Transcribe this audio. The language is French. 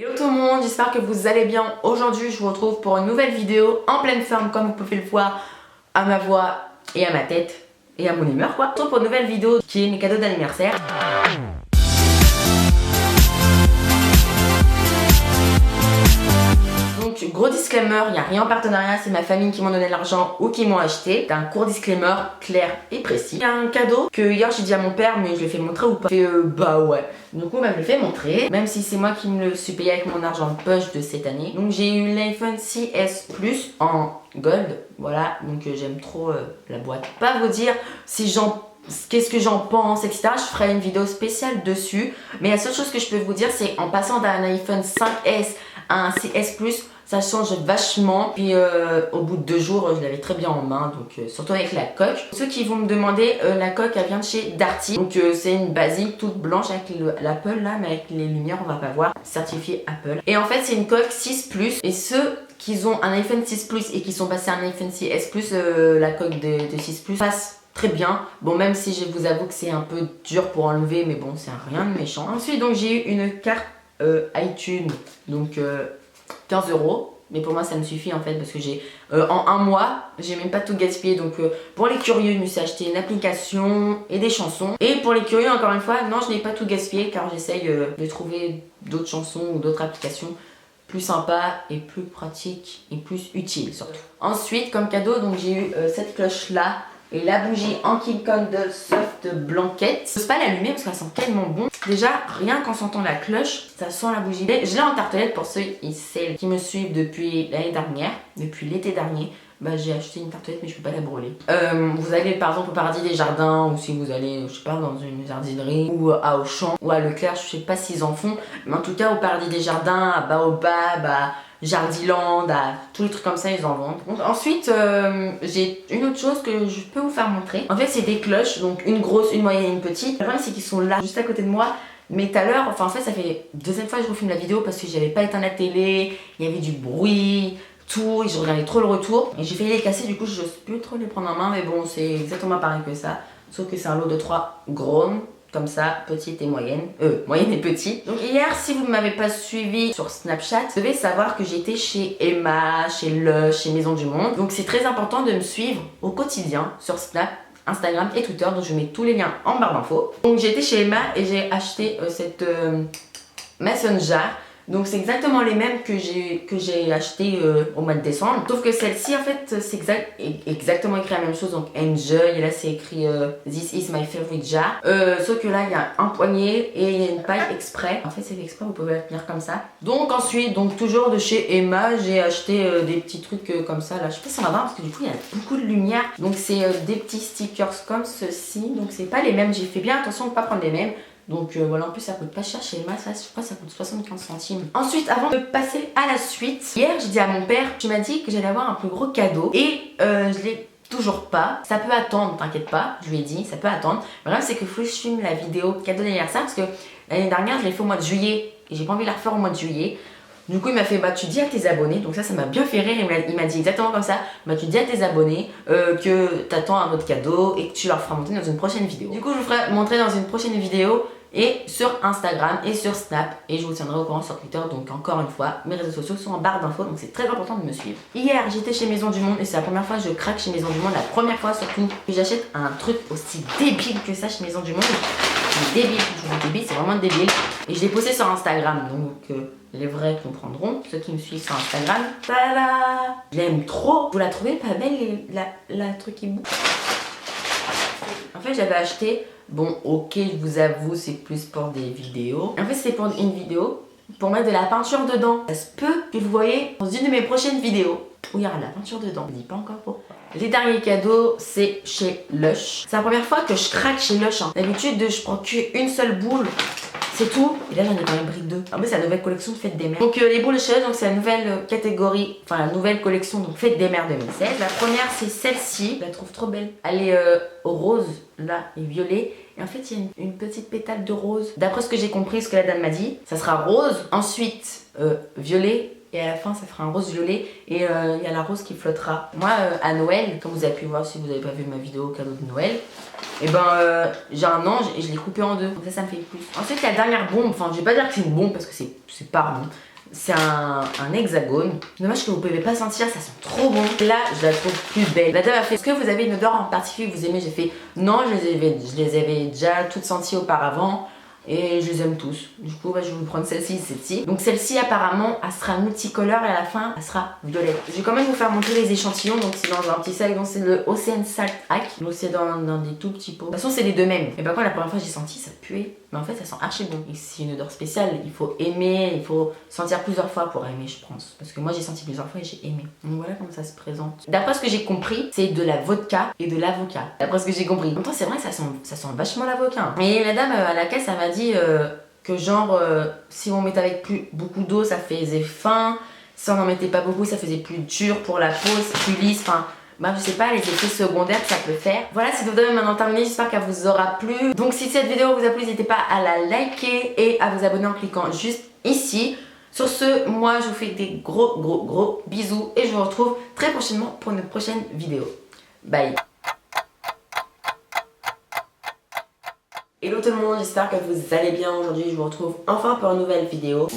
Hello tout le monde, j'espère que vous allez bien. Aujourd'hui je vous retrouve pour une nouvelle vidéo en pleine forme comme vous pouvez le voir à ma voix et à ma tête et à mon humeur quoi. Je vous retrouve pour une nouvelle vidéo qui est mes cadeaux d'anniversaire. Donc gros disclaimer, il n'y a rien en partenariat, c'est ma famille qui m'ont donné l'argent ou qui m'ont acheté. C'est un court disclaimer clair et précis. Il y a un cadeau que hier j'ai dit à mon père mais je l'ai fait montrer ou pas. Bah ouais. Du coup je le fais montrer, même si c'est moi qui me le suis payé avec mon argent de poche de cette année. Donc j'ai eu l'iPhone 6S Plus en gold, voilà, donc j'aime trop la boîte. Pas vous dire si qu'est-ce que j'en pense, etc. Je ferai une vidéo spéciale dessus. Mais la seule chose que je peux vous dire, c'est en passant d'un iPhone 5S à un 6S Plus, ça change vachement. Puis au bout de 2 jours, je l'avais très bien en main, donc surtout avec la coque. Ceux qui vont me demander, la coque elle vient de chez Darty. Donc c'est une basique toute blanche avec l'Apple là, mais avec les lumières on va pas voir. Certifié Apple. Et en fait c'est une coque 6 Plus. Et ceux qui ont un iPhone 6 Plus et qui sont passés à un iPhone 6S Plus, la coque de 6 Plus passe très bien. Bon, même si je vous avoue que c'est un peu dur pour enlever, mais bon, c'est rien de méchant. Ensuite, donc j'ai eu une carte iTunes, donc 15 €. Mais pour moi, ça me suffit en fait parce que j'ai en un mois, j'ai même pas tout gaspillé. Donc pour les curieux, je me suis acheté une application et des chansons. Et pour les curieux, encore une fois, non, je n'ai pas tout gaspillé car j'essaye de trouver d'autres chansons ou d'autres applications plus sympa et plus pratique et plus utile surtout. Ensuite, comme cadeau, donc j'ai eu cette cloche là et la bougie Anki Candle Soft Blanket. Je n'ose pas l'allumer parce qu'elle sent tellement bon. Déjà, rien qu'en sentant la cloche, ça sent la bougie. Je l'ai en tartelette pour ceux et celles qui me suivent depuis l'année dernière, depuis l'été dernier. Bah, j'ai acheté une tartelette mais je peux pas la brûler. Vous allez par exemple au Paradis des Jardins ou si vous allez, je sais pas, dans une jardinerie ou à Auchan ou à Leclerc, je sais pas s'ils en font. Mais en tout cas au Paradis des Jardins, à Baobab, à Jardiland, à tous les trucs comme ça, ils en vendent. Donc, ensuite, j'ai une autre chose que je peux vous faire montrer. En fait, c'est des cloches, donc une grosse, une moyenne et une petite. Le problème, c'est qu'ils sont là, juste à côté de moi. Mais tout à l'heure, enfin en fait, ça fait deuxième fois que je vous filme la vidéo parce que j'avais pas éteint la télé, il y avait du bruit, tout, et je regardais trop le retour. Et j'ai failli les casser, du coup, je n'ose plus trop les prendre en main, mais bon, c'est exactement pareil que ça. Sauf que c'est un lot de 3 grandes. Comme ça, petite et moyenne. Moyenne et petite. Donc hier, si vous ne m'avez pas suivi sur Snapchat, vous devez savoir que j'étais chez Emma, chez Lush, chez Maison du Monde. Donc c'est très important de me suivre au quotidien sur Snap, Instagram et Twitter. Donc je mets tous les liens en barre d'infos. Donc j'ai été chez Emma et j'ai acheté cette Mason jar. Donc c'est exactement les mêmes que j'ai acheté au mois de décembre. Sauf que celle-ci en fait c'est exactement écrit la même chose. Donc enjoy, et là c'est écrit this is my favorite jar. Sauf que là il y a un poignet et il y a une paille exprès. En fait c'est fait exprès, vous pouvez la tenir comme ça. Donc ensuite, donc toujours de chez Emma, j'ai acheté des petits trucs comme ça. Là je sais pas si on va voir parce que du coup il y a beaucoup de lumière. Donc c'est des petits stickers comme ceci. Donc c'est pas les mêmes, j'ai fait bien attention de ne pas prendre les mêmes. Donc voilà, en plus ça coûte pas cher chez Emma, ça je crois que ça coûte 75 centimes. Ensuite, avant de passer à la suite, hier j'ai dit à mon père, tu m'as dit que j'allais avoir un plus gros cadeau et je l'ai toujours pas. Ça peut attendre, t'inquiète pas, je lui ai dit, ça peut attendre. Le problème c'est que faut que je filme la vidéo cadeau d'anniversaire parce que l'année dernière je l'ai fait au mois de juillet et j'ai pas envie de la refaire au mois de juillet. Du coup il m'a fait bah tu dis à tes abonnés, donc ça m'a bien fait rire, il m'a dit exactement comme ça, bah tu dis à tes abonnés que t'attends un autre cadeau et que tu leur feras montrer dans une prochaine vidéo. Du coup je vous ferai montrer dans une prochaine vidéo et sur Instagram et sur Snap et je vous tiendrai au courant sur Twitter. Donc encore une fois, mes réseaux sociaux sont en barre d'infos, donc c'est très important de me suivre. Hier j'étais chez Maison du Monde et c'est la première fois que je craque chez Maison du Monde, la première fois surtout que j'achète un truc aussi débile que ça chez Maison du Monde. C'est débile, je vous dis débile, c'est vraiment débile. Et je l'ai posté sur Instagram, donc les vrais comprendront, ceux qui me suivent sur Instagram. Tada! Je l'aime trop. Vous la trouvez pas belle, la truc qui bouge? En fait j'avais acheté, bon ok je vous avoue c'est plus pour des vidéos. En fait c'est pour une vidéo, pour mettre de la peinture dedans. Ça se peut que vous voyez dans une de mes prochaines vidéos où il y aura de la peinture dedans. Je ne dis pas encore pourquoi. Les derniers cadeaux c'est chez Lush. C'est la première fois que je craque chez Lush. Hein. D'habitude je prends qu'une seule boule. C'est tout. Et là j'en ai quand même pris 2. En fait c'est la nouvelle collection de Fête des Mères. Donc les boules de chez Lush, donc c'est la nouvelle catégorie, enfin la nouvelle collection donc Fête des Mères 2016. La première c'est celle-ci. Je la trouve trop belle. Elle est rose là et violet. Et en fait il y a une petite pétale de rose. D'après ce que j'ai compris, ce que la dame m'a dit, ça sera rose. Ensuite violet et à la fin ça fera un rose violet et il y a la rose qui flottera. Moi à Noël, comme vous avez pu voir si vous n'avez pas vu ma vidéo cadeau de Noël, et j'ai un ange et je l'ai coupé en deux, donc ça me fait plus. Ensuite la dernière bombe, enfin je vais pas dire que c'est une bombe parce que c'est pas bon. C'est un hexagone. Dommage que vous pouvez pas sentir, ça sent trop bon. Là, je la trouve plus belle. La dame a fait, est-ce que vous avez une odeur en particulier que vous aimez? J'ai fait, non, je les avais déjà toutes senties auparavant. Et je les aime tous. Du coup, je vais vous prendre celle-ci et celle-ci. Donc celle-ci, apparemment, elle sera multicolore et à la fin, elle sera violette. Je vais quand même vous faire montrer les échantillons. Donc c'est dans un petit sac. Donc c'est le Ocean Salt Hack. Donc c'est dans des tout petits pots. De toute façon, c'est les deux mêmes. Et par contre, la première fois, j'ai senti, ça puait. Mais en fait, ça sent archi bon. Et c'est une odeur spéciale. Il faut aimer, il faut sentir plusieurs fois pour aimer, je pense. Parce que moi, j'ai senti plusieurs fois et j'ai aimé. Donc voilà comment ça se présente. D'après ce que j'ai compris, c'est de la vodka et de l'avocat. D'après ce que j'ai compris. En même temps, c'est vrai que ça sent vachement l'avocat. Et la dame à la caisse, elle m'a dit que genre, si on mettait avec beaucoup d'eau, ça faisait fin. Si on n'en mettait pas beaucoup, ça faisait plus dur pour la peau, plus lisse. Enfin, je sais pas les effets secondaires que ça peut faire. Voilà, cette vidéo est maintenant terminée, j'espère qu'elle vous aura plu. Donc si cette vidéo vous a plu, n'hésitez pas à la liker et à vous abonner en cliquant juste ici. Sur ce, moi je vous fais des gros bisous et je vous retrouve très prochainement pour une prochaine vidéo. Bye. Hello tout le monde, j'espère que vous allez bien. Aujourd'hui je vous retrouve enfin pour une nouvelle vidéo.